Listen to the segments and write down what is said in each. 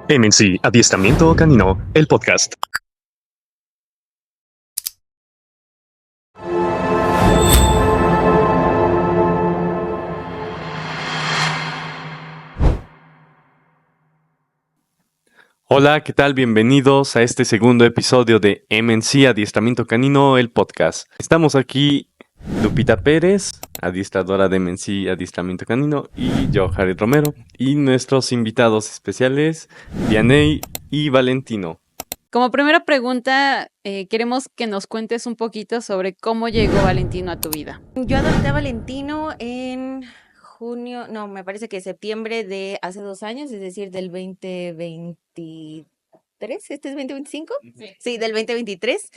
MNC Adiestramiento Canino, el podcast. Hola, ¿qué tal? Bienvenidos a este segundo episodio de MNC Adiestramiento Canino, el podcast. Estamos aquí Lupita Pérez, adiestradora de MNC Adiestramiento Canino, y yo, Jared Romero, y nuestros invitados especiales, Vianey y Valentino. Como primera pregunta, queremos que nos cuentes un poquito sobre cómo llegó Valentino a tu vida. Yo adopté a Valentino en junio, no, me parece que septiembre de hace 2 años, es decir, del 2023. ¿Este es 2025? Sí, del 2023.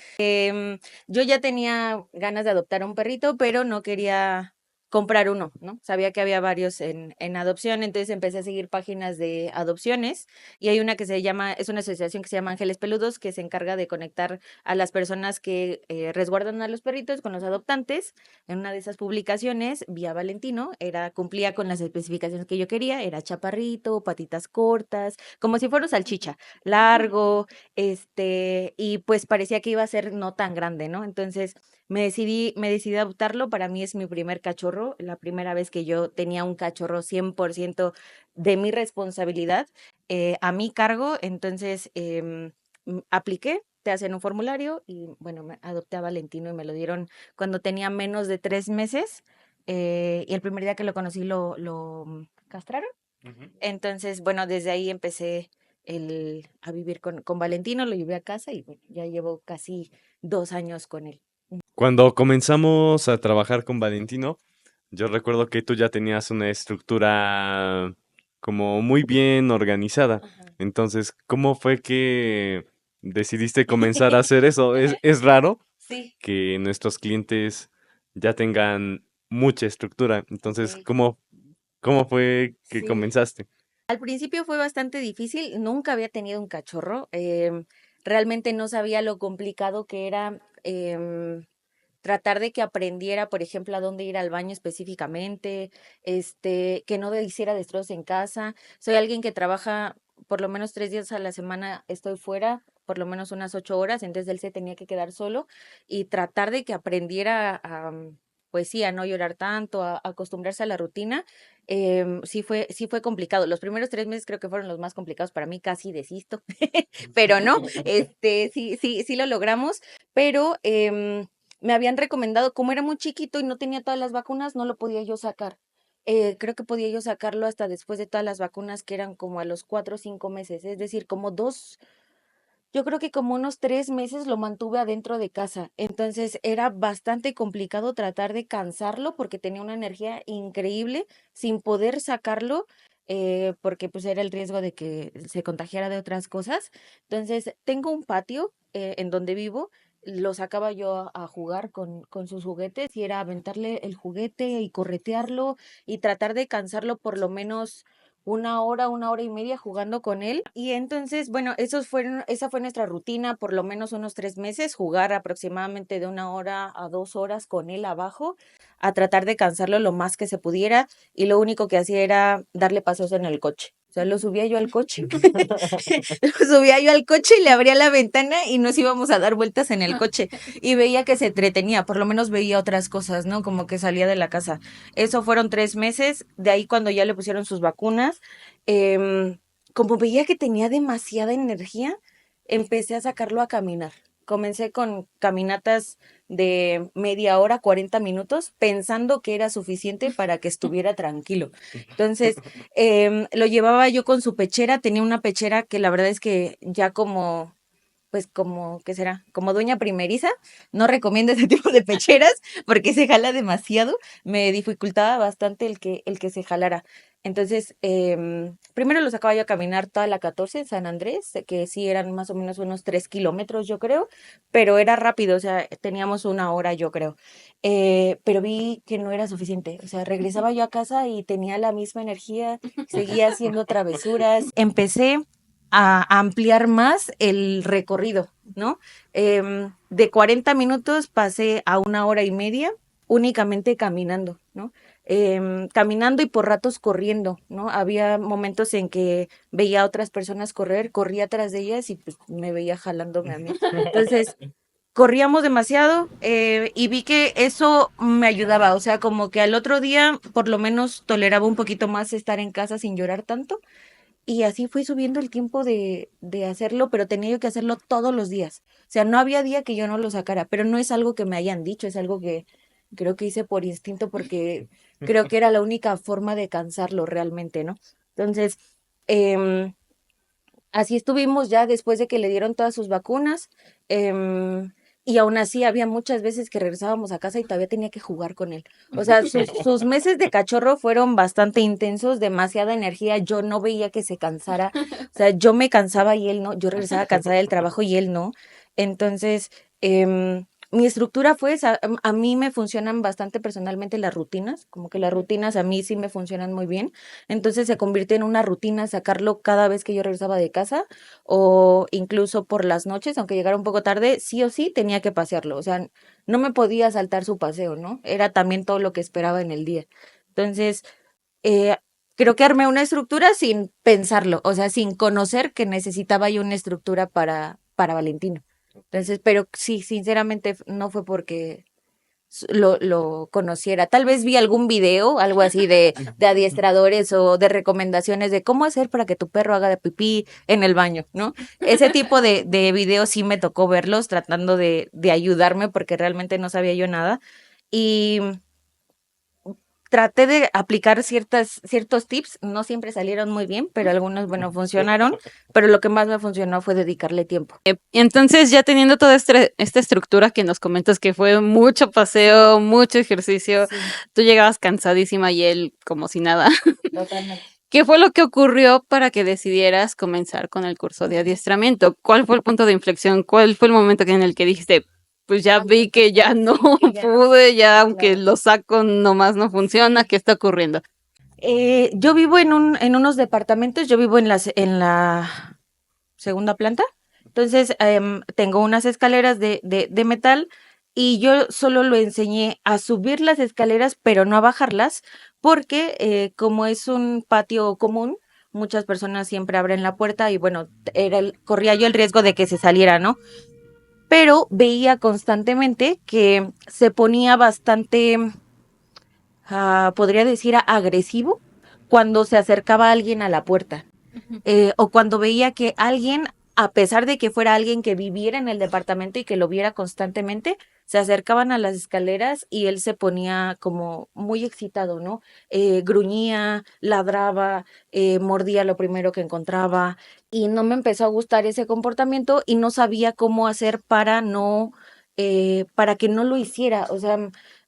Yo ya tenía ganas de adoptar a un perrito, pero no quería comprar uno, ¿no? Sabía que había varios en adopción, entonces empecé a seguir páginas de adopciones y hay una que se llama, es una asociación que se llama Ángeles Peludos, que se encarga de conectar a las personas que resguardan a los perritos con los adoptantes. En una de esas publicaciones vi a Valentino, cumplía con las especificaciones que yo quería, era chaparrito, patitas cortas, como si fuera un salchicha, largo, y pues parecía que iba a ser no tan grande, ¿no? Entonces me decidí a adoptarlo. Para mí es mi primer cachorro, la primera vez que yo tenía un cachorro 100% de mi responsabilidad, a mi cargo. Entonces apliqué, te hacen un formulario y bueno, adopté a Valentino y me lo dieron cuando tenía menos de 3 meses. Y el primer día que lo conocí lo castraron. Entonces, bueno, desde ahí empecé a vivir con Valentino, lo llevé a casa y bueno, ya llevo casi 2 años con él. Cuando comenzamos a trabajar con Valentino, yo recuerdo que tú ya tenías una estructura como muy bien organizada. Ajá. Entonces, ¿cómo fue que decidiste comenzar a hacer eso? Es raro Sí, que nuestros clientes ya tengan mucha estructura. Entonces, ok, ¿cómo fue que sí. comenzaste? Al principio fue bastante difícil, nunca había tenido un cachorro, realmente no sabía lo complicado que era tratar de que aprendiera, por ejemplo, a dónde ir al baño específicamente, que no hiciera destrozos en casa. Soy alguien que trabaja por lo menos 3 días a la semana, estoy fuera, por lo menos unas 8 horas, entonces él se tenía que quedar solo y tratar de que aprendiera pues sí, a no llorar tanto, a acostumbrarse a la rutina. Sí fue complicado. Los primeros 3 meses creo que fueron los más complicados para mí, casi desisto, pero no, sí lo logramos, pero me habían recomendado, como era muy chiquito y no tenía todas las vacunas, no lo podía yo sacar. Creo que podía yo sacarlo hasta después de todas las vacunas, que eran como a los 4 o 5 meses, es decir, como dos, yo creo que como unos 3 meses lo mantuve adentro de casa. Entonces era bastante complicado tratar de cansarlo porque tenía una energía increíble sin poder sacarlo. Porque pues era el riesgo de que se contagiara de otras cosas. Entonces tengo un patio en donde vivo, lo sacaba yo a jugar con sus juguetes y era aventarle el juguete y corretearlo y tratar de cansarlo por lo menos 1 hora, 1 hora y media jugando con él. Y entonces, bueno, esa fue nuestra rutina, por lo menos unos 3 meses, jugar aproximadamente de 1 hora a 2 horas con él abajo, a tratar de cansarlo lo más que se pudiera. Y lo único que hacía era darle paseos en el coche. O sea, lo subía yo al coche, lo subía yo al coche y le abría la ventana y nos íbamos a dar vueltas en el coche. Y veía que se entretenía, por lo menos veía otras cosas, ¿no? Como que salía de la casa. Eso fueron 3 meses. De ahí cuando ya le pusieron sus vacunas, em, como veía que tenía demasiada energía, empecé a sacarlo a caminar. Comencé con caminatas de media hora, 40 minutos, pensando que era suficiente para que estuviera tranquilo. Entonces, lo llevaba yo con su pechera, tenía una pechera que la verdad es que ya como pues como, ¿qué será? Como dueña primeriza, no recomiendo ese tipo de pecheras porque se jala demasiado. Me dificultaba bastante el que se jalara. Entonces, primero lo sacaba yo a caminar toda la 14 en San Andrés, que sí eran más o menos unos 3 kilómetros, yo creo, pero era rápido, o sea, teníamos 1 hora, yo creo. Pero vi que no era suficiente, o sea, regresaba yo a casa y tenía la misma energía, seguía haciendo travesuras. Empecé a ampliar más el recorrido, ¿no? De 40 minutos pasé a 1 hora y media únicamente caminando, ¿no? caminando y por ratos corriendo, ¿no? Había momentos en que veía a otras personas correr, corría atrás de ellas y pues me veía jalándome a mí. Entonces, corríamos demasiado y vi que eso me ayudaba, o sea, como que al otro día por lo menos toleraba un poquito más estar en casa sin llorar tanto y así fui subiendo el tiempo de hacerlo, pero tenía yo que hacerlo todos los días. O sea, no había día que yo no lo sacara, pero no es algo que me hayan dicho, es algo que creo que hice por instinto porque creo que era la única forma de cansarlo realmente, ¿no? Entonces, em, así estuvimos ya después de que le dieron todas sus vacunas. Y aún así había muchas veces que regresábamos a casa y todavía tenía que jugar con él. O sea, sus meses de cachorro fueron bastante intensos, demasiada energía. Yo no veía que se cansara. O sea, yo me cansaba y él no. Yo regresaba cansada del trabajo y él no. Entonces, mi estructura fue esa. A mí me funcionan bastante personalmente las rutinas. Como que las rutinas a mí sí me funcionan muy bien. Entonces se convirtió en una rutina sacarlo cada vez que yo regresaba de casa o incluso por las noches, aunque llegara un poco tarde, sí o sí tenía que pasearlo. O sea, no me podía saltar su paseo, ¿no? Era también todo lo que esperaba en el día. Entonces, eh, creo que armé una estructura sin pensarlo, o sea, sin conocer que necesitaba yo una estructura para Valentino. Entonces, pero sí, sinceramente no fue porque lo conociera. Tal vez vi algún video, algo así de adiestradores o de recomendaciones de cómo hacer para que tu perro haga de pipí en el baño, ¿no? Ese tipo de videos sí me tocó verlos tratando de ayudarme porque realmente no sabía yo nada. Y traté de aplicar ciertos tips, no siempre salieron muy bien, pero algunos, bueno, funcionaron, pero lo que más me funcionó fue dedicarle tiempo. Entonces, ya teniendo toda esta estructura que nos comentas que fue mucho paseo, mucho ejercicio, Sí, tú llegabas cansadísima y él como si nada. totalmente. ¿Qué fue lo que ocurrió para que decidieras comenzar con el curso de adiestramiento? ¿Cuál fue el punto de inflexión? ¿Cuál fue el momento en el que dijiste, pues ya vi que ya no Ya, pude, ya aunque claro. lo saco nomás no funciona, ¿qué está ocurriendo? Yo vivo en unos departamentos, yo vivo en la segunda planta, entonces tengo unas escaleras de metal y yo solo lo enseñé a subir las escaleras, pero no a bajarlas, porque como es un patio común, muchas personas siempre abren la puerta y bueno, corría yo el riesgo de que se saliera, ¿no? Pero veía constantemente que se ponía bastante podría decir, agresivo cuando se acercaba alguien a la puerta o cuando veía que alguien, a pesar de que fuera alguien que viviera en el departamento y que lo viera constantemente, se acercaban a las escaleras y él se ponía como muy excitado, ¿no? Gruñía, ladraba, mordía lo primero que encontraba y no me empezó a gustar ese comportamiento y no sabía cómo hacer para para que no lo hiciera, o sea,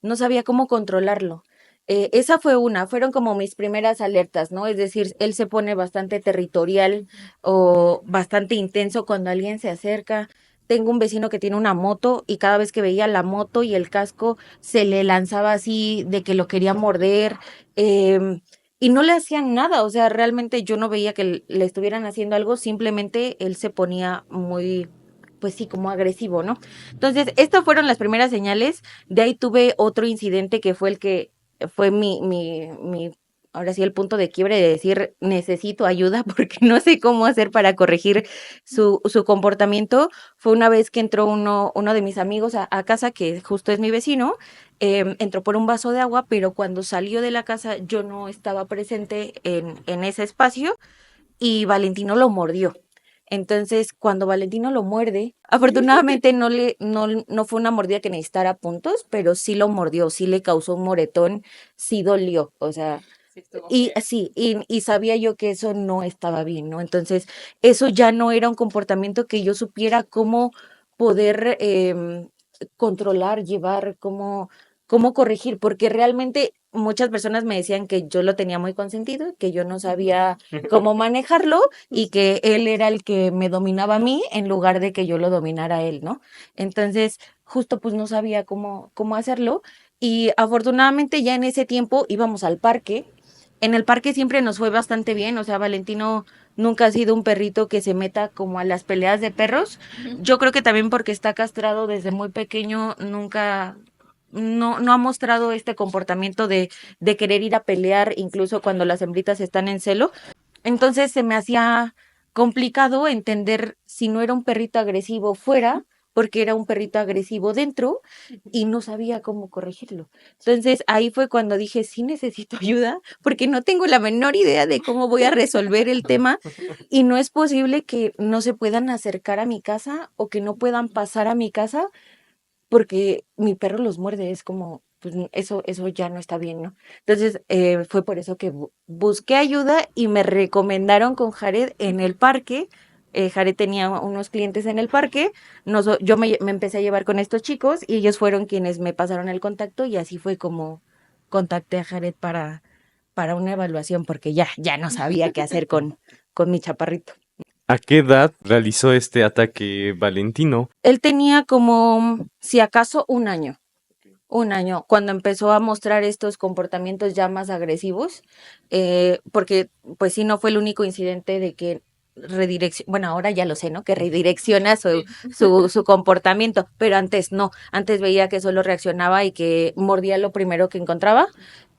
no sabía cómo controlarlo. Esa fue fueron como mis primeras alertas, ¿no? Es decir, él se pone bastante territorial o bastante intenso cuando alguien se acerca. Tengo un vecino que tiene una moto y cada vez que veía la moto y el casco se le lanzaba así de que lo quería morder y no le hacían nada, o sea, realmente yo no veía que le estuvieran haciendo algo, simplemente él se ponía muy, pues sí, como agresivo, ¿no? Entonces, estas fueron las primeras señales. De ahí tuve otro incidente que fue el que fue ahora sí, el punto de quiebre de decir, necesito ayuda porque no sé cómo hacer para corregir su comportamiento. Fue una vez que entró uno de mis amigos a casa, que justo es mi vecino, entró por un vaso de agua, pero cuando salió de la casa yo no estaba presente en ese espacio y Valentino lo mordió. Entonces, cuando Valentino lo muerde, afortunadamente no fue una mordida que necesitara puntos, pero sí lo mordió, sí le causó un moretón, sí dolió, o sea, y sabía yo que eso no estaba bien, ¿no? Entonces, eso ya no era un comportamiento que yo supiera cómo poder controlar, llevar, cómo corregir, porque realmente muchas personas me decían que yo lo tenía muy consentido, que yo no sabía cómo manejarlo y que él era el que me dominaba a mí en lugar de que yo lo dominara a él, ¿no? Entonces, justo pues no sabía cómo hacerlo y afortunadamente ya en ese tiempo íbamos al parque. En el parque siempre nos fue bastante bien, o sea, Valentino nunca ha sido un perrito que se meta como a las peleas de perros. Yo creo que también porque está castrado desde muy pequeño, nunca no ha mostrado este comportamiento de querer ir a pelear, incluso cuando las hembritas están en celo. Entonces se me hacía complicado entender si no era un perrito agresivo fuera, porque era un perrito agresivo dentro y no sabía cómo corregirlo. Entonces ahí fue cuando dije, sí necesito ayuda, porque no tengo la menor idea de cómo voy a resolver el tema y no es posible que no se puedan acercar a mi casa o que no puedan pasar a mi casa porque mi perro los muerde, es como, pues eso ya no está bien, ¿no? Entonces fue por eso que busqué ayuda y me recomendaron con Jared en el parque. Jared tenía unos clientes en el parque, yo me empecé a llevar con estos chicos y ellos fueron quienes me pasaron el contacto y así fue como contacté a Jared para una evaluación porque ya no sabía qué hacer con mi chaparrito. ¿A qué edad realizó este ataque Valentino? Él tenía como, si acaso, un año, cuando empezó a mostrar estos comportamientos ya más agresivos, porque pues sí, no fue el único incidente de que bueno, ahora ya lo sé, ¿no? Que redirecciona su comportamiento, pero antes no, antes veía que solo reaccionaba y que mordía lo primero que encontraba,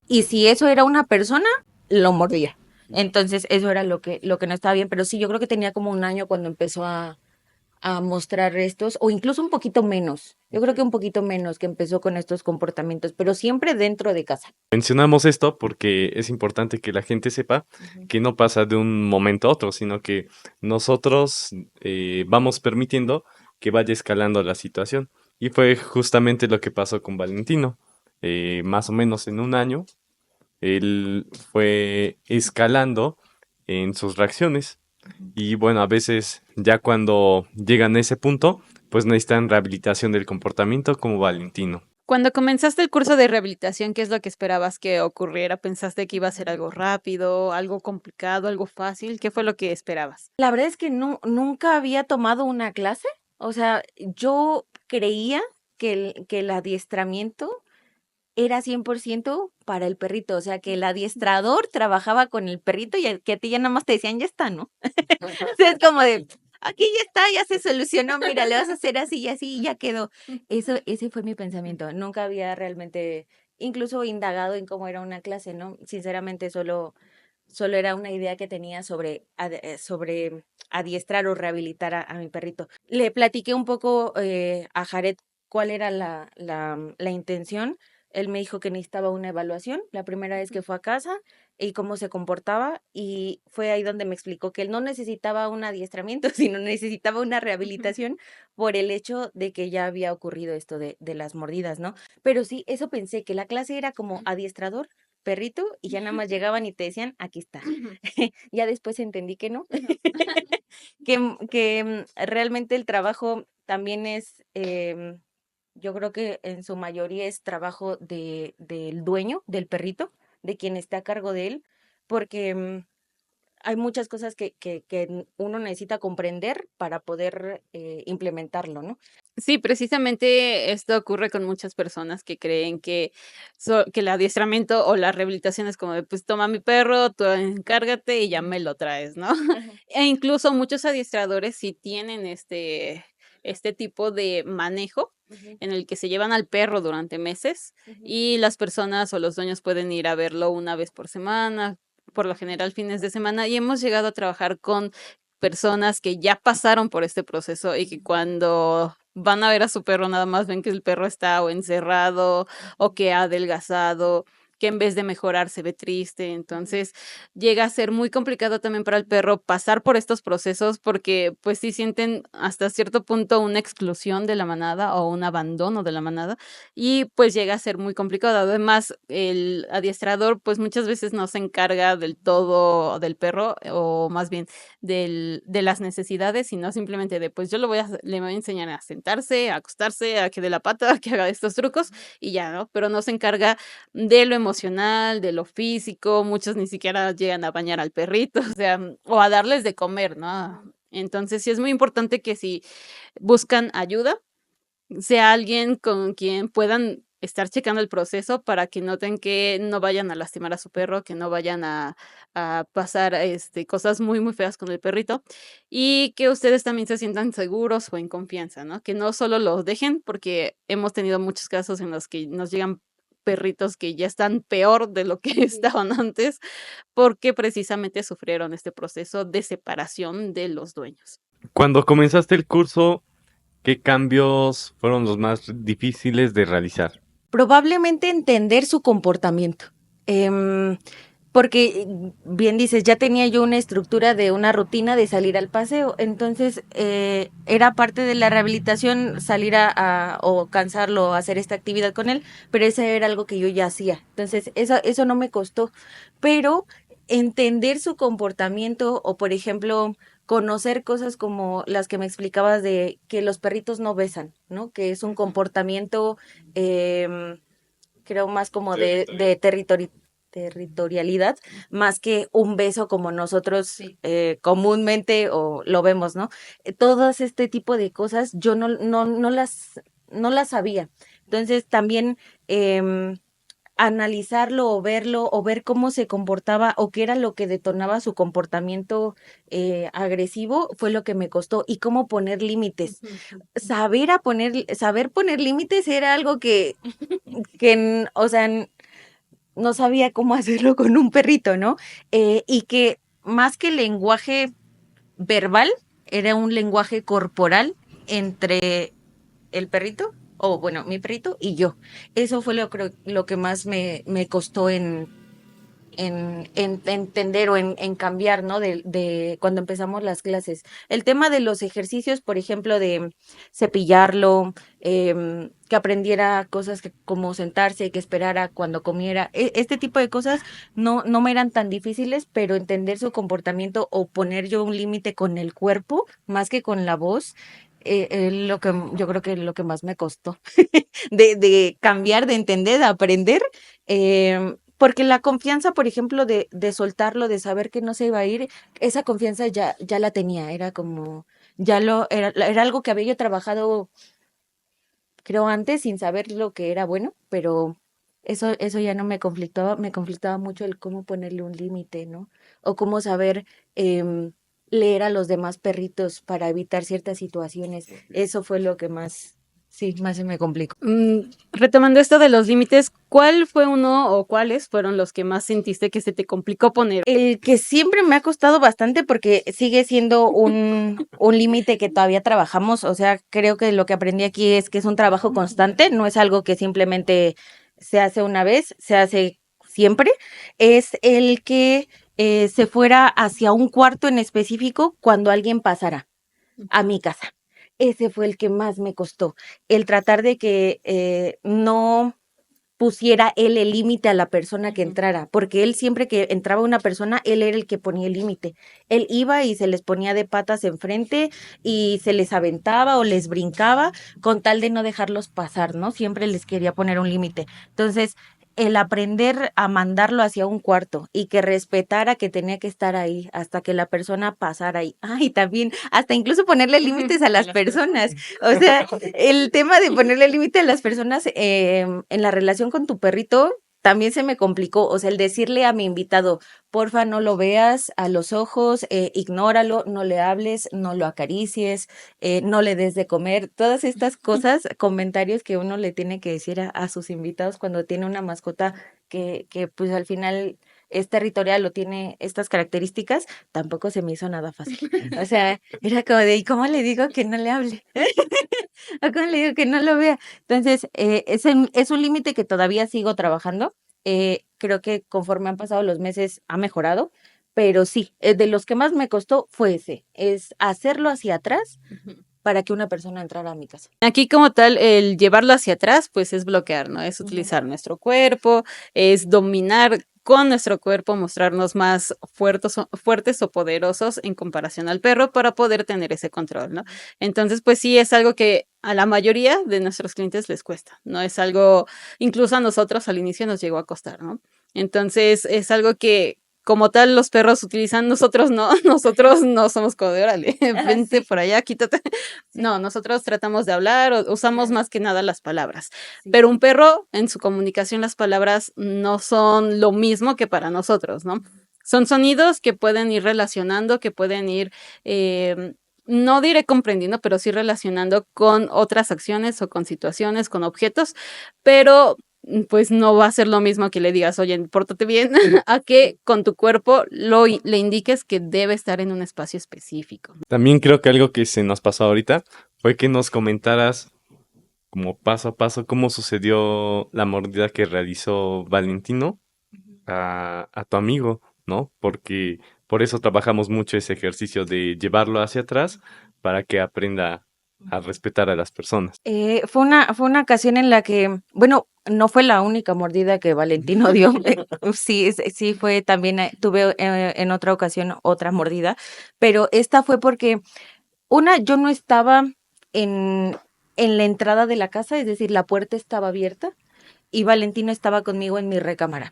y si eso era una persona, lo mordía. Entonces, eso era lo que no estaba bien, pero sí, yo creo que tenía como un año cuando empezó a mostrar estos, o incluso un poquito menos. Yo creo que un poquito menos que empezó con estos comportamientos, pero siempre dentro de casa. Mencionamos esto porque es importante que la gente sepa que no pasa de un momento a otro, sino que nosotros vamos permitiendo que vaya escalando la situación. Y fue justamente lo que pasó con Valentino. Más o menos en un año, él fue escalando en sus reacciones. Y bueno, a veces ya cuando llegan a ese punto, pues necesitan rehabilitación del comportamiento como Valentino. Cuando comenzaste el curso de rehabilitación, ¿qué es lo que esperabas que ocurriera? ¿Pensaste que iba a ser algo rápido, algo complicado, algo fácil? ¿Qué fue lo que esperabas? La verdad es que nunca había tomado una clase. O sea, yo creía que el adiestramiento era 100% para el perrito. O sea, que el adiestrador trabajaba con el perrito y que a ti ya nada más te decían, ya está, ¿no? O sea, es como de, aquí ya está, ya se solucionó, mira, le vas a hacer así y así y ya quedó. Ese fue mi pensamiento. Nunca había realmente, incluso indagado en cómo era una clase, ¿no? Sinceramente, solo era una idea que tenía sobre adiestrar o rehabilitar a mi perrito. Le platiqué un poco a Jared cuál era la intención. Él me dijo que necesitaba una evaluación la primera vez que fue a casa y cómo se comportaba, y fue ahí donde me explicó que él no necesitaba un adiestramiento, sino necesitaba una rehabilitación por el hecho de que ya había ocurrido esto de las mordidas, ¿no? Pero sí, eso pensé, que la clase era como adiestrador, perrito, y ya nada más llegaban y te decían, aquí está. Ya después entendí que no, que realmente el trabajo también es, yo creo que en su mayoría es trabajo del dueño del perrito, de quien está a cargo de él, porque hay muchas cosas que uno necesita comprender para poder implementarlo, ¿no? Sí, precisamente esto ocurre con muchas personas que creen que el adiestramiento o la rehabilitación es como de, pues toma mi perro, tú encárgate y ya me lo traes, ¿no? E incluso muchos adiestradores sí tienen este tipo de manejo Ujú, en el que se llevan al perro durante meses ujú, y las personas o los dueños pueden ir a verlo una vez por semana, por lo general fines de semana, y hemos llegado a trabajar con personas que ya pasaron por este proceso y que cuando van a ver a su perro nada más ven que el perro está o encerrado o que ha adelgazado, que en vez de mejorar se ve triste. Entonces llega a ser muy complicado también para el perro pasar por estos procesos porque pues sí sienten hasta cierto punto una exclusión de la manada o un abandono de la manada y pues llega a ser muy complicado. Además, el adiestrador pues muchas veces no se encarga del todo del perro o más bien de las necesidades, sino simplemente de, pues yo le voy a enseñar a sentarse, a acostarse, a que dé la pata, a que haga estos trucos y ya, ¿no? Pero no se encarga de lo emocional, de lo físico, muchos ni siquiera llegan a bañar al perrito, o sea, o a darles de comer, ¿no? Entonces sí es muy importante que si buscan ayuda, sea alguien con quien puedan estar checando el proceso para que noten que no vayan a lastimar a su perro, que no vayan a pasar cosas muy, muy feas con el perrito y que ustedes también se sientan seguros o en confianza, ¿no? Que no solo los dejen, porque hemos tenido muchos casos en los que nos llegan perritos que ya están peor de lo que Sí. estaban antes, porque precisamente sufrieron este proceso de separación de los dueños. Cuando comenzaste el curso, ¿qué cambios fueron los más difíciles de realizar? Probablemente entender su comportamiento. Porque bien dices, ya tenía yo una estructura de una rutina de salir al paseo, entonces era parte de la rehabilitación salir o cansarlo, hacer esta actividad con él, pero eso era algo que yo ya hacía, entonces eso no me costó, pero entender su comportamiento o por ejemplo conocer cosas como las que me explicabas de que los perritos no besan, ¿no? Que es un comportamiento creo más como de territorialidad, más que un beso como nosotros comúnmente o lo vemos, ¿no? Todas este tipo de cosas yo no las sabía. Entonces también analizarlo o verlo o ver cómo se comportaba o qué era lo que detonaba su comportamiento agresivo fue lo que me costó y cómo poner límites. Saber poner límites era algo o sea, no sabía cómo hacerlo con un perrito, ¿no? Y que más que lenguaje verbal, era un lenguaje corporal entre el perrito, o bueno, mi perrito y yo. Eso fue lo que más me costó en entender o en cambiar, ¿no? De cuando empezamos las clases. El tema de los ejercicios, por ejemplo, de cepillarlo, que aprendiera cosas como sentarse, que esperara cuando comiera, este tipo de cosas no me eran tan difíciles, pero entender su comportamiento o poner yo un límite con el cuerpo, más que con la voz, lo que yo creo que es lo que más me costó de cambiar, de entender, de aprender. Porque la confianza, por ejemplo, de soltarlo, de saber que no se iba a ir, esa confianza ya la tenía, era como, era algo que había yo trabajado, creo, antes sin saber lo que era bueno, pero eso ya no me conflictaba mucho el cómo ponerle un límite, ¿no? O cómo saber leer a los demás perritos para evitar ciertas situaciones. Eso fue lo que más, sí, más se me complicó. Retomando esto de los límites, ¿cuál fue uno o cuáles fueron los que más sentiste que se te complicó poner? El que siempre me ha costado bastante porque sigue siendo un límite que todavía trabajamos, o sea, creo que lo que aprendí aquí es que es un trabajo constante, no es algo que simplemente se hace una vez, se hace siempre, es el que se fuera hacia un cuarto en específico cuando alguien pasara a mi casa. Ese fue el que más me costó, el tratar de que no pusiera él el límite a la persona que entrara, porque él siempre que entraba una persona, él era el que ponía el límite. Él iba y se les ponía de patas enfrente y se les aventaba o les brincaba con tal de no dejarlos pasar, ¿no? Siempre les quería poner un límite. Entonces, el aprender a mandarlo hacia un cuarto y que respetara que tenía que estar ahí hasta que la persona pasara ahí. Ay, también, hasta incluso ponerle límites a las personas. O sea, el tema de ponerle límite a las personas en la relación con tu perrito también se me complicó. O sea, el decirle a mi invitado, porfa, no lo veas a los ojos, ignóralo, no le hables, no lo acaricies, no le des de comer. Todas estas cosas, comentarios que uno le tiene que decir a sus invitados cuando tiene una mascota que pues al final es territorial o tiene estas características, tampoco se me hizo nada fácil. O sea, era como de, ¿y cómo le digo que no le hable? ¿O cómo le digo que no lo vea? Entonces, es un límite que todavía sigo trabajando. Creo que conforme han pasado los meses ha mejorado, pero sí, de los que más me costó fue ese, es hacerlo hacia atrás para que una persona entrara a mi casa. Aquí como tal, el llevarlo hacia atrás, pues es bloquear, ¿no? Es utilizar nuestro cuerpo, es dominar con nuestro cuerpo, mostrarnos más fuertes o poderosos en comparación al perro para poder tener ese control, ¿no? Entonces, pues sí, es algo que a la mayoría de nuestros clientes les cuesta, ¿no? Es algo, incluso a nosotros al inicio nos llegó a costar, ¿no? Entonces, es algo que como tal los perros utilizan, nosotros no, nosotros no somos como de órale, vente Sí, por allá, quítate. sí, No, nosotros tratamos de hablar, usamos claro, más que nada las palabras. sí. Pero un perro, en su comunicación, las palabras no son lo mismo que para nosotros, ¿no? Son sonidos que pueden ir relacionando, que pueden ir, no diré comprendiendo, pero sí relacionando con otras acciones o con situaciones, con objetos, pero pues no va a ser lo mismo que le digas, oye, pórtate bien, a que con tu cuerpo le indiques que debe estar en un espacio específico. También creo que algo que se nos pasó ahorita fue que nos comentaras como paso a paso cómo sucedió la mordida que realizó Valentino Ujú. a tu amigo, ¿no? Porque por eso trabajamos mucho ese ejercicio de llevarlo hacia atrás para que aprenda a respetar a las personas. Fue una ocasión en la que, bueno, no fue la única mordida que Valentino dio. Sí, sí fue también, tuve en otra ocasión otra mordida, pero esta fue porque yo no estaba en, en la entrada de la casa, es decir, la puerta estaba abierta y Valentino estaba conmigo en mi recámara.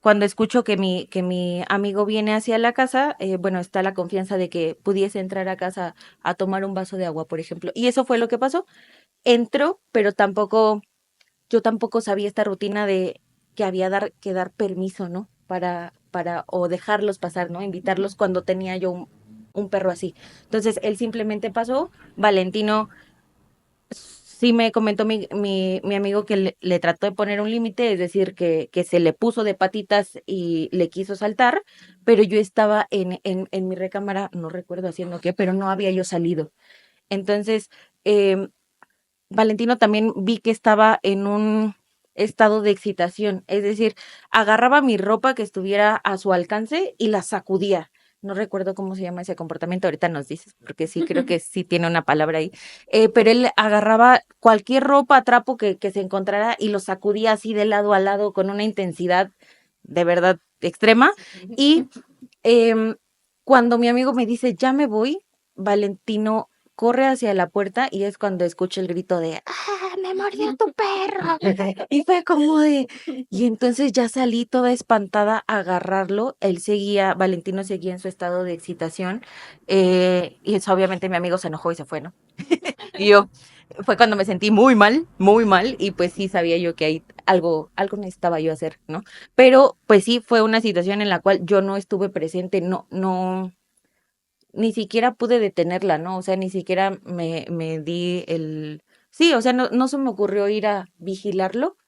Cuando escucho que mi amigo viene hacia la casa, bueno, está la confianza de que pudiese entrar a casa a tomar un vaso de agua, por ejemplo. Y eso fue lo que pasó. Entró, pero yo tampoco sabía esta rutina de que había que dar permiso, ¿no? O dejarlos pasar, ¿no? Invitarlos cuando tenía yo un perro así. Entonces, él simplemente pasó. Valentino sí me comentó mi amigo que le trató de poner un límite, es decir, que se le puso de patitas y le quiso saltar, pero yo estaba en mi recámara, no recuerdo haciendo qué, pero no había yo salido. Entonces, em, Valentino también vi que estaba en un estado de excitación, es decir, agarraba mi ropa que estuviera a su alcance y la sacudía. No recuerdo cómo se llama ese comportamiento, ahorita nos dices, porque sí, creo que sí tiene una palabra ahí. Pero él agarraba cualquier ropa, trapo que se encontrara y lo sacudía así de lado a lado con una intensidad de verdad extrema. Y em, cuando mi amigo me dice, ya me voy, Valentino corre hacia la puerta y es cuando escucho el grito de, ¡ah, me mordió tu perro! Y fue como de, y entonces ya salí toda espantada a agarrarlo. Valentino seguía en su estado de excitación. Y eso obviamente mi amigo se enojó y se fue, ¿no? Y yo, fue cuando me sentí muy mal, y pues sí sabía yo que ahí algo necesitaba yo hacer, ¿no? Pero pues sí fue una situación en la cual yo no estuve presente, no, ni siquiera pude detenerla, ¿no? O sea, ni siquiera me di sí, o sea, no se me ocurrió ir a vigilarlo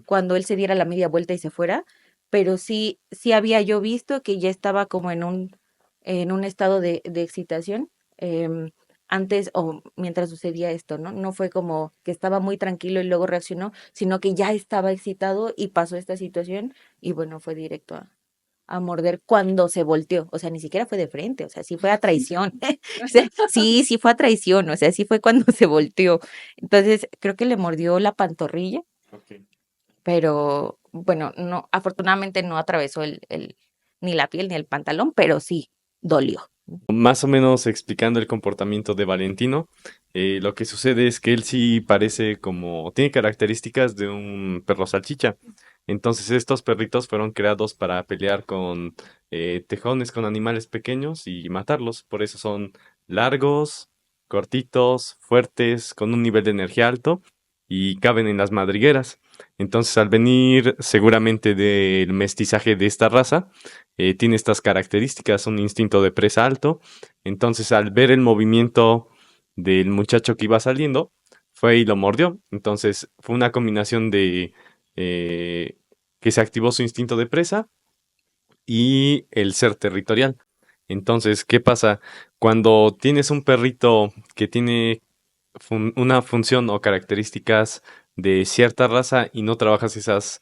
cuando él se diera la media vuelta y se fuera, pero sí había yo visto que ya estaba como en un estado de excitación, antes o mientras sucedía esto, ¿no? No fue como que estaba muy tranquilo y luego reaccionó, sino que ya estaba excitado y pasó esta situación y bueno, fue directo a morder cuando se volteó, o sea, ni siquiera fue de frente, o sea, sí fue a traición. O sea, sí fue a traición, o sea, sí fue cuando se volteó. Entonces, creo que le mordió la pantorrilla, Ok. pero bueno, no, afortunadamente no atravesó ni la piel ni el pantalón, pero sí dolió. Más o menos explicando el comportamiento de Valentino, lo que sucede es que él sí parece como, tiene características de un perro salchicha. Entonces estos perritos fueron creados para pelear con tejones, con animales pequeños y matarlos. Por eso son largos, cortitos, fuertes, con un nivel de energía alto y caben en las madrigueras. Entonces al venir seguramente del mestizaje de esta raza, tiene estas características, un instinto de presa alto. Entonces, al ver el movimiento del muchacho que iba saliendo, fue y lo mordió. Entonces, fue una combinación de eh, que se activó su instinto de presa y el ser territorial. Entonces, ¿qué pasa? Cuando tienes un perrito que tiene una función o características de cierta raza y no trabajas esas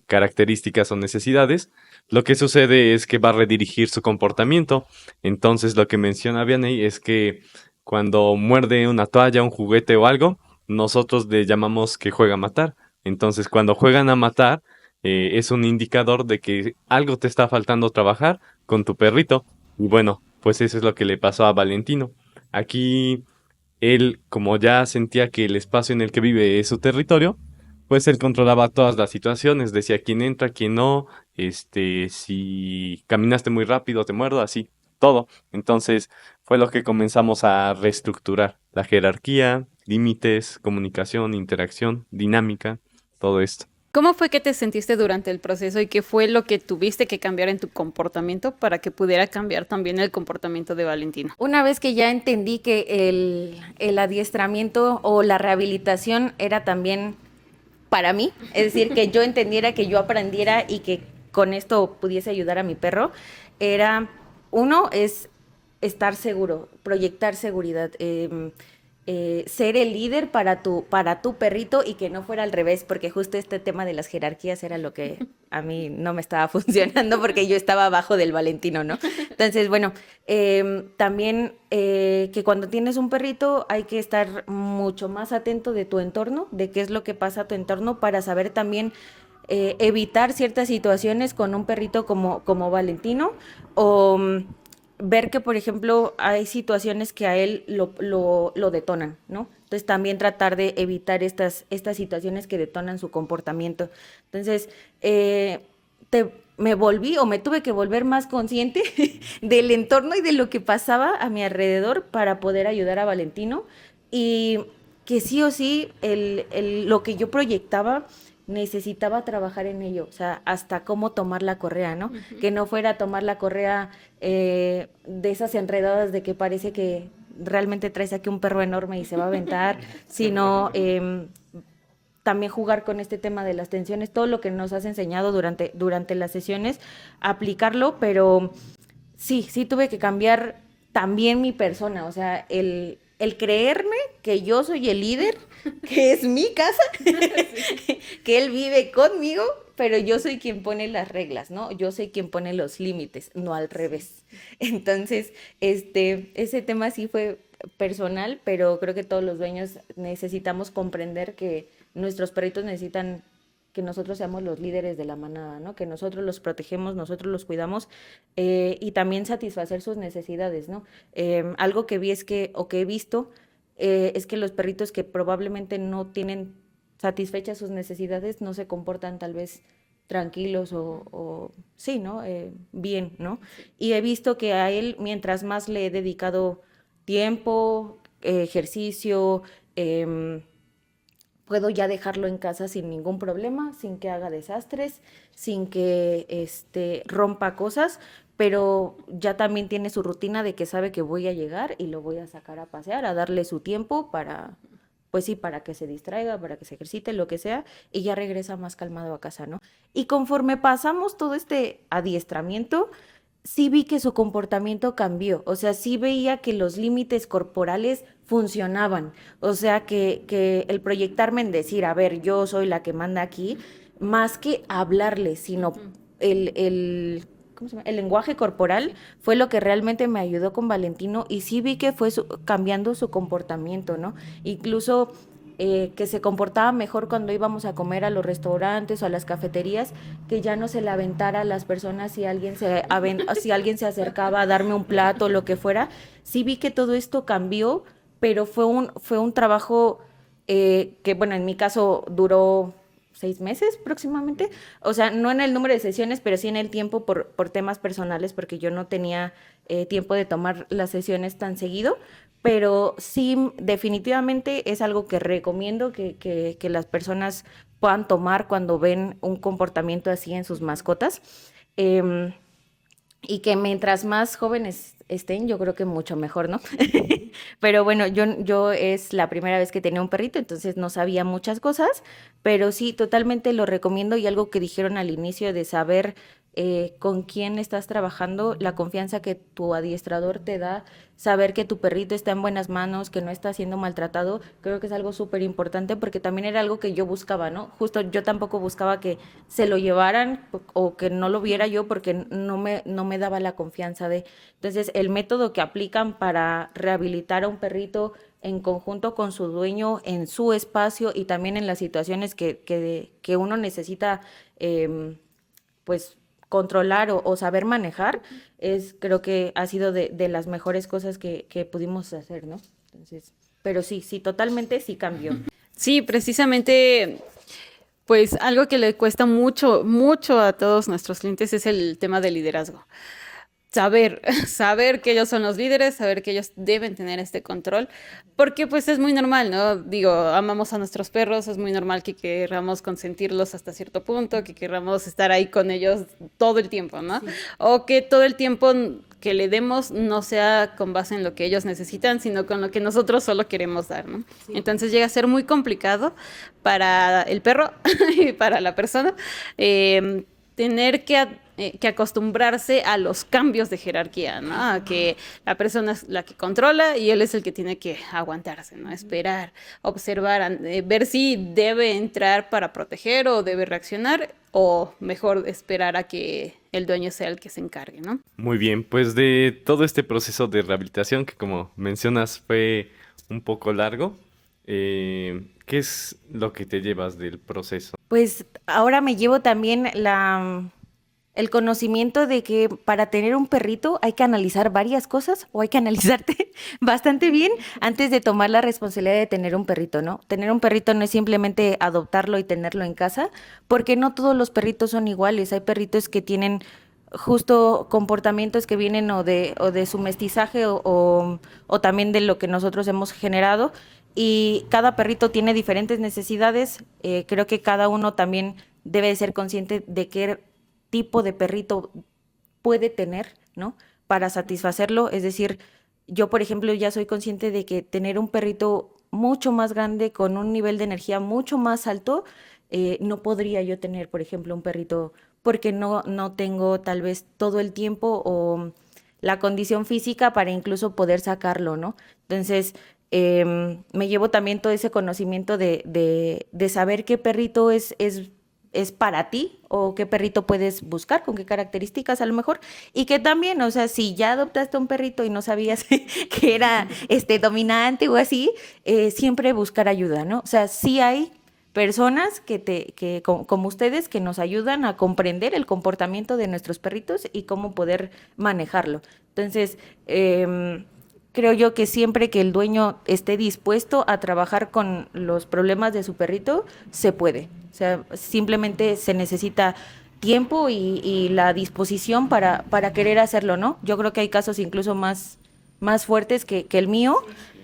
características o necesidades, lo que sucede es que va a redirigir su comportamiento. Entonces, lo que menciona Vianney es que cuando muerde una toalla, un juguete o algo, nosotros le llamamos que juega a matar. Entonces, cuando juegan a matar, es un indicador de que algo te está faltando trabajar con tu perrito. Y bueno, pues eso es lo que le pasó a Valentino. Aquí él, como ya sentía que el espacio en el que vive es su territorio, pues él controlaba todas las situaciones, decía quién entra, quién no, si caminaste muy rápido, te muerdo, así, todo. Entonces fue lo que comenzamos a reestructurar, la jerarquía, límites, comunicación, interacción, dinámica, todo esto. ¿Cómo fue que te sentiste durante el proceso y qué fue lo que tuviste que cambiar en tu comportamiento para que pudiera cambiar también el comportamiento de Valentino? Una vez que ya entendí que el adiestramiento o la rehabilitación era también para mí, es decir, que yo entendiera, que yo aprendiera y que con esto pudiese ayudar a mi perro, era, uno, es estar seguro, proyectar seguridad, ser el líder para tu perrito y que no fuera al revés, porque justo este tema de las jerarquías era lo que a mí no me estaba funcionando porque yo estaba abajo del Valentino, ¿no? Entonces, bueno, también que cuando tienes un perrito hay que estar mucho más atento de tu entorno, de qué es lo que pasa a tu entorno para saber también evitar ciertas situaciones con un perrito como Valentino o ver que, por ejemplo, hay situaciones que a él lo detonan, ¿no? Entonces, también tratar de evitar estas situaciones que detonan su comportamiento. Entonces, me volví o me tuve que volver más consciente del entorno y de lo que pasaba a mi alrededor para poder ayudar a Valentino y que sí o sí lo que yo proyectaba necesitaba trabajar en ello, o sea, hasta cómo tomar la correa, ¿no? Que no fuera tomar la correa de esas enredadas de que parece que realmente traes aquí un perro enorme y se va a aventar, sino también jugar con este tema de las tensiones, todo lo que nos has enseñado durante las sesiones, aplicarlo, pero sí tuve que cambiar también mi persona, o sea, el creerme que yo soy el líder, que es mi casa, que él vive conmigo, pero yo soy quien pone las reglas, ¿no? Yo soy quien pone los límites, no al revés. Entonces, ese tema sí fue personal, pero creo que todos los dueños necesitamos comprender que nuestros perritos necesitan que nosotros seamos los líderes de la manada, ¿no? Que nosotros los protegemos, nosotros los cuidamos y también satisfacer sus necesidades, ¿no? Algo que vi o que he visto es que los perritos que probablemente no tienen satisfechas sus necesidades no se comportan tal vez tranquilos sí, ¿no? Bien, ¿no? Y he visto que a él, mientras más le he dedicado tiempo, ejercicio, puedo ya dejarlo en casa sin ningún problema, sin que haga desastres, sin que rompa cosas, pero ya también tiene su rutina de que sabe que voy a llegar y lo voy a sacar a pasear, a darle su tiempo para, pues sí, para que se distraiga, para que se ejercite, lo que sea, y ya regresa más calmado a casa, ¿no? Y conforme pasamos todo este adiestramiento, sí vi que su comportamiento cambió, o sea, sí veía que los límites corporales funcionaban, o sea, que el proyectarme en decir, a ver, yo soy la que manda aquí, más que hablarle, sino ¿cómo se llama? El lenguaje corporal fue lo que realmente me ayudó con Valentino y sí vi que fue cambiando su comportamiento, ¿no? Incluso que se comportaba mejor cuando íbamos a comer a los restaurantes o a las cafeterías, que ya no se le aventara a las personas si alguien se acercaba a darme un plato o lo que fuera. Sí vi que todo esto cambió, pero fue un trabajo que, bueno, en mi caso duró 6 meses próximamente, o sea, no en el número de sesiones, pero sí en el tiempo por temas personales, porque yo no tenía tiempo de tomar las sesiones tan seguido, pero sí, definitivamente es algo que recomiendo que las personas puedan tomar cuando ven un comportamiento así en sus mascotas. Em, y que mientras más jóvenes estén, yo creo que mucho mejor, ¿no? Pero bueno, yo es la primera vez que tenía un perrito, entonces no sabía muchas cosas, pero sí, totalmente lo recomiendo y algo que dijeron al inicio de saber con quién estás trabajando, la confianza que tu adiestrador te da, saber que tu perrito está en buenas manos, que no está siendo maltratado, creo que es algo súper importante porque también era algo que yo buscaba, ¿no? Justo yo tampoco buscaba que se lo llevaran o que no lo viera yo porque no me daba la confianza de... Entonces, el método que aplican para rehabilitar a un perrito en conjunto con su dueño en su espacio y también en las situaciones que uno necesita, pues controlar o saber manejar, creo que ha sido de las mejores cosas que pudimos hacer, ¿no? Entonces, pero sí, totalmente sí cambió. Sí, precisamente Pues algo que le cuesta mucho, mucho a todos nuestros clientes es el tema del liderazgo. Saber, saber que ellos son los líderes, saber que ellos deben tener este control, porque pues es muy normal, ¿no? Digo, amamos a nuestros perros, es muy normal que queramos consentirlos hasta cierto punto, que queramos estar ahí con ellos todo el tiempo, ¿no? Sí. O que todo el tiempo que le demos no sea con base en lo que ellos necesitan, sino con lo que nosotros solo queremos dar, ¿no? Sí. Entonces llega a ser muy complicado para el perro y para la persona tener que acostumbrarse a los cambios de jerarquía, ¿no? A que la persona es la que controla y él es el que tiene que aguantarse, ¿no? Esperar, observar, ver si debe entrar para proteger o debe reaccionar o mejor esperar a que el dueño sea el que se encargue, ¿no? Muy bien, pues de todo este proceso de rehabilitación que como mencionas fue un poco largo, ¿qué es lo que te llevas del proceso? Pues ahora me llevo también el conocimiento de que para tener un perrito hay que analizar varias cosas o hay que analizarte bastante bien antes de tomar la responsabilidad de tener un perrito, ¿no? Tener un perrito no es simplemente adoptarlo y tenerlo en casa, porque no todos los perritos son iguales. Hay perritos que tienen justo comportamientos que vienen o de su mestizaje o también de lo que nosotros hemos generado. Y cada perrito tiene diferentes necesidades. Creo que cada uno también debe de ser consciente de qué tipo de perrito puede tener, ¿no? Para satisfacerlo. Es decir, yo, por ejemplo, ya soy consciente de que tener un perrito mucho más grande, con un nivel de energía mucho más alto, no podría yo tener, por ejemplo, un perrito porque no tengo tal vez todo el tiempo o la condición física para incluso poder sacarlo, ¿no? Entonces, me llevo también todo ese conocimiento de saber qué perrito es para ti o qué perrito puedes buscar, con qué características a lo mejor. Y que también, o sea, si ya adoptaste un perrito y no sabías que era dominante o así, siempre buscar ayuda, ¿no? O sea, sí hay personas como ustedes que nos ayudan a comprender el comportamiento de nuestros perritos y cómo poder manejarlo. Entonces, creo yo que siempre que el dueño esté dispuesto a trabajar con los problemas de su perrito, se puede. O sea, simplemente se necesita tiempo y la disposición para querer hacerlo, ¿no? Yo creo que hay casos incluso más fuertes que el mío,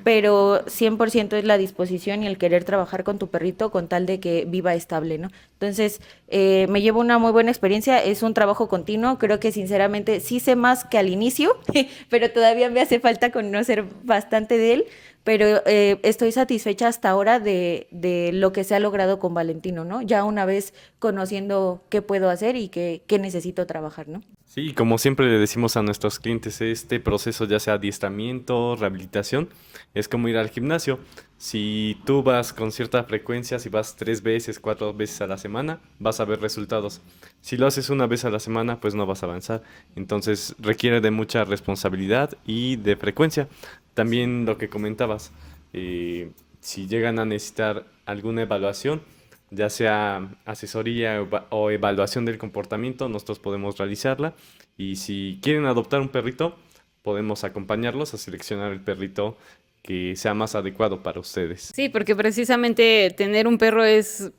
pero 100% es la disposición y el querer trabajar con tu perrito con tal de que viva estable, ¿no? Entonces, me llevo una muy buena experiencia, es un trabajo continuo, creo que sinceramente sí sé más que al inicio, pero todavía me hace falta conocer bastante de él, pero estoy satisfecha hasta ahora de lo que se ha logrado con Valentino, ¿no? Ya una vez conociendo qué puedo hacer y qué necesito trabajar, ¿no? Sí, como siempre le decimos a nuestros clientes, este proceso, ya sea adiestramiento, rehabilitación, es como ir al gimnasio. Si tú vas con cierta frecuencia, si vas 3 veces, 4 veces a la semana, vas a ver resultados. Si lo haces una vez a la semana, pues no vas a avanzar. Entonces requiere de mucha responsabilidad y de frecuencia. También lo que comentabas, si llegan a necesitar alguna evaluación, ya sea asesoría o evaluación del comportamiento, nosotros podemos realizarla. Y si quieren adoptar un perrito, podemos acompañarlos a seleccionar el perrito que sea más adecuado para ustedes. Sí, porque precisamente tener un perro es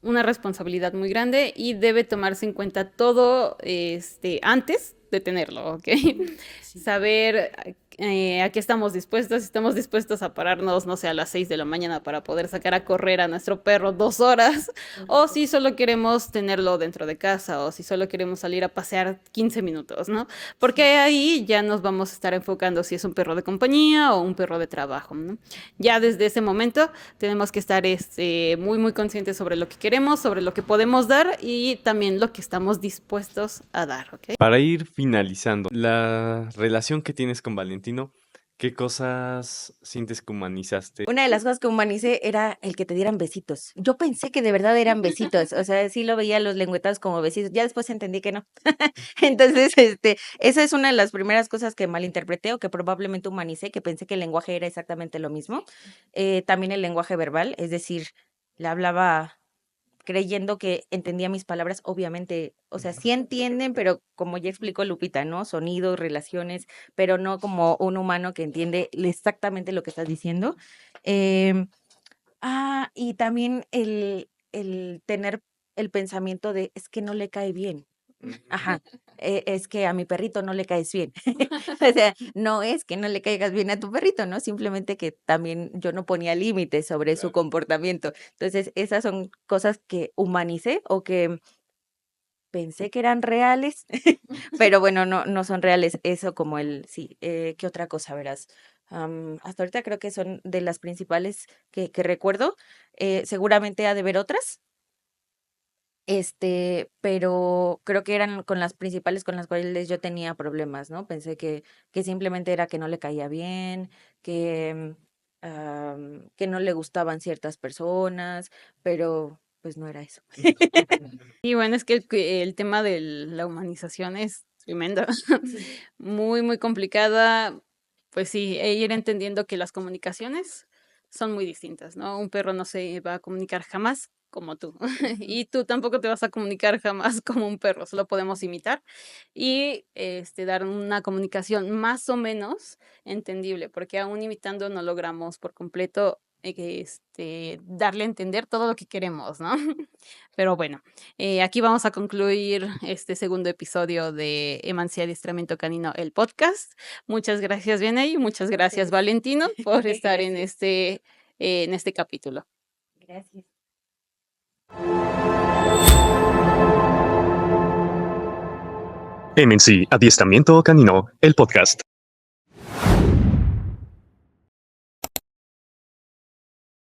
una responsabilidad muy grande y debe tomarse en cuenta todo antes de tenerlo, ¿ok? Saber a qué estamos dispuestos, si estamos dispuestos a pararnos, no sé, a las 6 de la mañana para poder sacar a correr a nuestro perro 2 horas, o si solo queremos tenerlo dentro de casa, o si solo queremos salir a pasear 15 minutos, ¿no? Porque ahí ya nos vamos a estar enfocando si es un perro de compañía o un perro de trabajo, ¿no? Ya desde ese momento tenemos que estar muy, muy conscientes sobre lo que queremos, sobre lo que podemos dar y también lo que estamos dispuestos a dar, ¿ok? Para ir finalizando, la relación que tienes con Valentino, ¿qué cosas sientes que humanizaste? Una de las cosas que humanicé era el que te dieran besitos. Yo pensé que de verdad eran besitos, o sea, sí lo veía los lengüetados como besitos, ya después entendí que no. Entonces, esa es una de las primeras cosas que malinterpreté o que probablemente humanicé, que pensé que el lenguaje era exactamente lo mismo. También el lenguaje verbal, es decir, le hablaba creyendo que entendía mis palabras, obviamente, o sea, sí entienden, pero como ya explicó Lupita, ¿no? Sonidos, relaciones, pero no como un humano que entiende exactamente lo que estás diciendo. Y también el tener el pensamiento de es que no le cae bien. Ajá, es que a mi perrito no le caes bien. O sea, no es que no le caigas bien a tu perrito, ¿no? Simplemente que también yo no ponía límites sobre su Claro. comportamiento. Entonces, esas son cosas que humanicé o que pensé que eran reales, pero bueno, no son reales. Eso como sí, ¿qué otra cosa verás? Hasta ahorita creo que son de las principales que recuerdo. Seguramente ha de haber otras, pero creo que eran con las principales con las cuales yo tenía problemas, ¿no? Pensé que simplemente era que no le caía bien, que no le gustaban ciertas personas, pero pues no era eso. Y bueno, es que el tema de la humanización es tremenda, Sí. muy, muy complicada. Pues sí, ir entendiendo que las comunicaciones son muy distintas, ¿no? Un perro no se va a comunicar jamás como tú, Ujú. y tú tampoco te vas a comunicar jamás como un perro, solo podemos imitar y dar una comunicación más o menos entendible, porque aún imitando no logramos por completo darle a entender todo lo que queremos, ¿no? Pero bueno, aquí vamos a concluir este segundo episodio de Emancia Adiestramiento Canino, el podcast. Muchas gracias, Vianey, muchas A gracias, ustedes. Valentino, por estar Gracias. en este capítulo. Gracias. MNC Adiestramiento Canino, el podcast.